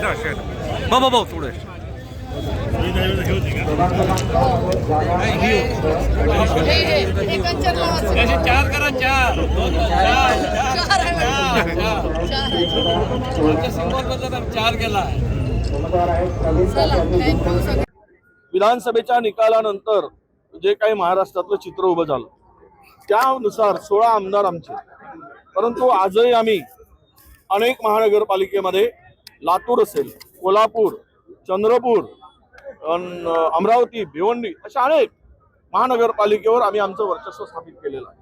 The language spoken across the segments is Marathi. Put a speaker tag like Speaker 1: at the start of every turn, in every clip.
Speaker 1: बाबा थोडे
Speaker 2: चार करा चार चार केला.
Speaker 3: विधानसभेच्या निकालानंतर जे काही महाराष्ट्रातलं चित्र उभं झालं त्यानुसार 16 आमदार आमचे, परंतु आजही आम्ही अनेक महानगरपालिकेमध्ये लातूर असेल, कोल्हापूर, चंद्रपूर, अमरावती, भिवंडी अशा अनेक महानगरपालिकेवर आम्ही आमचं वर्चस्व स्थापित केलेलं आहे.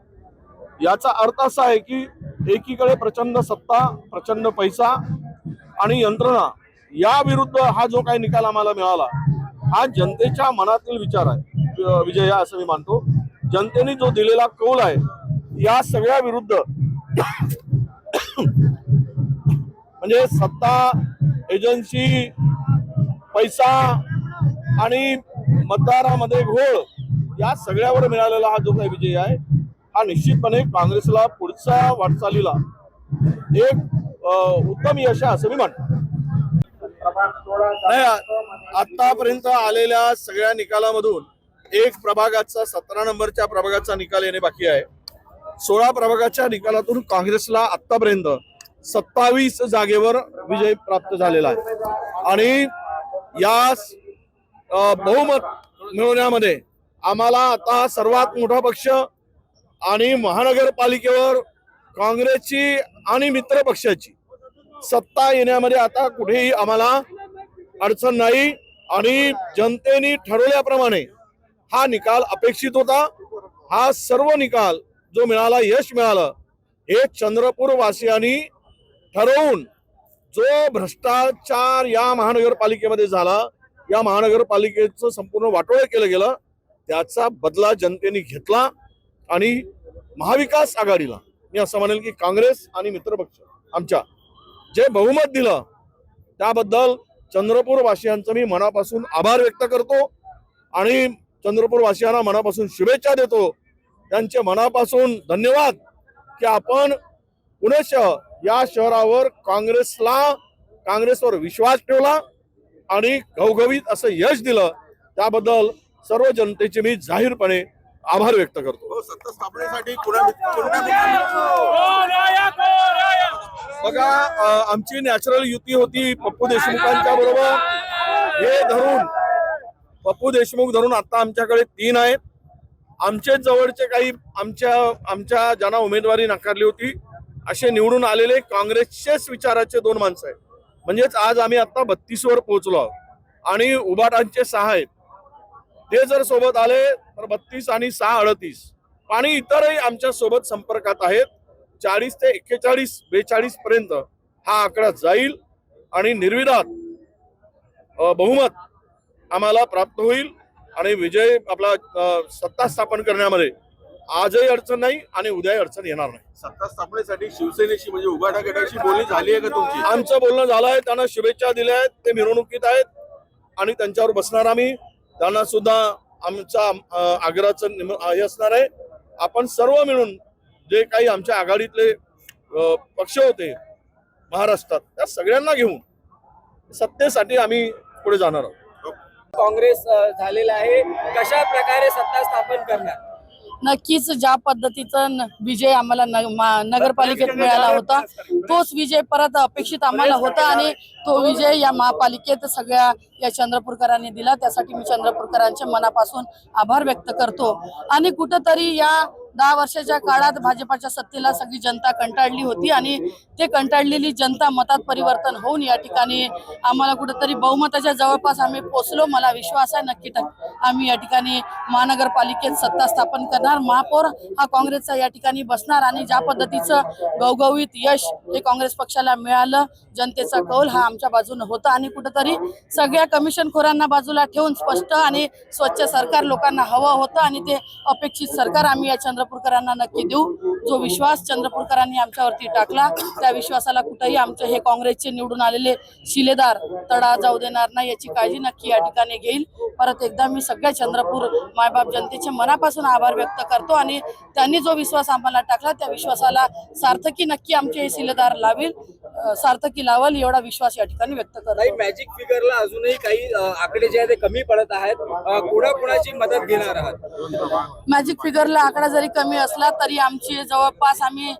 Speaker 3: याचा अर्थ असा आहे की एकीकडे प्रचंड सत्ता, प्रचंड पैसा आणि यंत्रणा, या विरुद्ध हा जो काही निकाल आम्हाला मिळाला हा जनतेच्या मनातील विचार आहे, विजय असं मी मानतो. जनतेने जो दिलेला कौल आहे या सगळ्या विरुद्ध म्हणजे सत्ता, एजन्सी, पैसा आणि मतदारामध्ये घोळ या सगळ्यावर मिळालेला हा जो काही विजय आहे हा निश्चितपणे काँग्रेसला पुढच्या वाटचालीला एक उत्तम यश आहे असं मी मानतो. नाही, आतापर्यंत आलेल्या सगळ्या निकालामधून एक प्रभागाचा 17 नंबरच्या प्रभागाचा निकाल येणे बाकी आहे. 16 प्रभागाच्या निकालातून काँग्रेसला आतापर्यंत 27 जागेवर विजय प्राप्त झालेला आहे आणि या बहुमत मिळवण्यामध्ये आम्हाला आता सर्वात मोठा पक्ष आणि महानगरपालिकेवर काँग्रेसची आणि मित्र पक्षाची सत्ता येण्यामध्ये आता कुठेही आम्हाला अडचण नाही आणि जनतेने ठरवल्याप्रमाणे हा निकाल अपेक्षित होता. हा सर्व निकाल जो मिळाला, यश मिळालं, हे चंद्रपूर वासियांनी ठरवून जो भ्रष्टाचार या महानगरपालिकेमध्ये झाला, या महानगरपालिकेचं संपूर्ण वाटोळं केलं गेलं, त्याचा बदला जनतेने घेतला आणि महाविकास आघाडीला मी असं म्हणेल की काँग्रेस आणि मित्रपक्ष आमच्या जे बहुमत दिलं त्याबद्दल चंद्रपूर वासियांचं मी मनापासून आभार व्यक्त करतो आणि चंद्रपूर वासियांना मनापासून शुभेच्छा देतो. त्यांचे मनापासून धन्यवाद की आपण पुणे शहर या शहरावर काँग्रेसवर विश्वास ठेवला आणि घवघवीत असं यश दिलं. त्याबद्दल सर्व जनतेचे मी जाहीरपणे आभार व्यक्त करतो.
Speaker 4: सत्ता स्थापनेसाठी
Speaker 3: बघा, आमची नॅचरल युती होती पप्पू देशमुखांच्या बरोबर. हे धरून पप्पू देशमुख धरून आता आमच्याकडे 3 आहेत. आमचे जवळचे काही आमच्या ज्यांना उमेदवारी नाकारली होती असे निवडून आलेले काँग्रेसचेच विचाराचे 2 माणसं आहेत. म्हणजेच आज आम्ही आता 32 वर पोहोचलो आहोत आणि उबाटांचे 6 आहेत. ते जर सोबत आले तर 32 आणि 6 38 आणि इतरही आमच्या सोबत संपर्कात आहेत. 40 ते 41 42 पर्यंत हा आकडा जाईल आणि निर्विवाद बहुमत आम्हाला प्राप्त होईल आणि विजय आपला सत्ता स्थापन करण्यामध्ये आजही अडचण नाही आणि उद्याही अडचण येणार नाही.
Speaker 4: सत्ता स्थापनेसाठी शिवसेनेशी म्हणजे उभाटा गटाशी बोलणी झाली आहे का तुमची?
Speaker 3: आमचं बोलणं झालं आहे, त्यांना शुभेच्छा दिल्या आहेत. ते मिरवणुकीत आहेत आणि त्यांच्यावर बसणार आम्ही. त्यांना सुद्धा आमचा आग्रहाचं हे असणार आहे. आपण सर्व मिळून जे काही आमच्या आघाडीतले पक्ष होते महाराष्ट्रात त्या सगळ्यांना घेऊन सत्तेसाठी आम्ही पुढे जाणार आहोत.
Speaker 2: काँग्रेस झालेला आहे, कशा प्रकारे सत्ता स्थापन करणार?
Speaker 5: नक्कीच ज्या पद्धतीचा विजय आम्हाला नगरपालिकेत मिळाला होता तोच विजय परत अपेक्षित आम्हाला होता आणि तो विजय या महापालिकेत सगळ्या या चंद्रपूरकरांनी दिला. त्यासाठी मी चंद्रपूरकरांचे मनापासून आभार व्यक्त करतो. आणि कुठंतरी या 10 वर्षाच्या काळात भाजपाच्या सत्तेला सगळी जनता कंटाळली होती आणि ते कंटाळलेली जनता मतात परिवर्तन होऊन या ठिकाणी आम्हाला कुठंतरी बहुमताच्या जवळपास आम्ही पोहोचलो. मला विश्वास आहे नक्की आम्ही या ठिकाणी महानगरपालिकेत सत्ता स्थापन करणार. महापौर हा काँग्रेसचा या ठिकाणी बसणार आणि ज्या पद्धतीचं घवघवीत यश हे काँग्रेस पक्षाला मिळालं, जनतेचा कौल हा आमच्या बाजूने होता आणि कुठंतरी सगळ्या कमिशनखोरांना बाजूला ठेवून स्पष्ट आणि स्वच्छ सरकार लोकांना हवं होतं आणि ते अपेक्षित सरकार आम्ही या चंद्रपूरकरांना नक्की देऊ. जो विश्वास चंद्रपूरकरांनी आमच्यावरती टाकला त्या विश्वासाला कुठेही आमचे हे काँग्रेसचे निवडून आलेले शिलेदार तडा जाऊ देणार नाही याची काळजी नक्की या ठिकाणी घेईल. परत एकदा मी सगळ्या चंद्रपूर मायबाप जनतेचे मनापासून आभार व्यक्त करतो आणि त्यांनी जो विश्वास आम्हाला टाकला त्या विश्वासाला सार्थकी नक्की आमचे हे शिलेदार लावेल. सार्थकी लावल एवढा विश्वास या ठिकाणी व्यक्त करतो.
Speaker 2: काही मॅजिक फिगरला अजूनही काही आकडे जे आहेत ते कमी पडत आहेत. कोणाकोणाची मदत घेणार आहात?
Speaker 5: मॅजिक फिगरला आकडा जरी कमी असला तरी आमची जवळपास आम्ही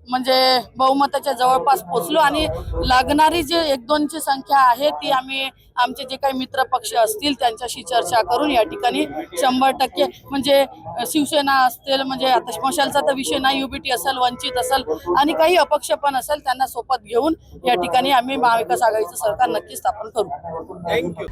Speaker 5: म्हणजे बहुमताच्या जवळपास पोहोचलो आणि लागणारी जे 1-2ची संख्या आहे ती आम्ही आमचे जे काही मित्र पक्ष असतील त्यांच्याशी चर्चा करून या ठिकाणी 100% म्हणजे शिवसेना असतील, म्हणजे आता स्मशालचा तर विषय नाही, UBT असेल, वंचित असेल आणि काही अपक्ष पण असेल त्यांना सोबत घेऊन या ठिकाणी आम्ही महाविकास आघाडीचं सरकार नक्की स्थापन करू.
Speaker 2: थँक्यू.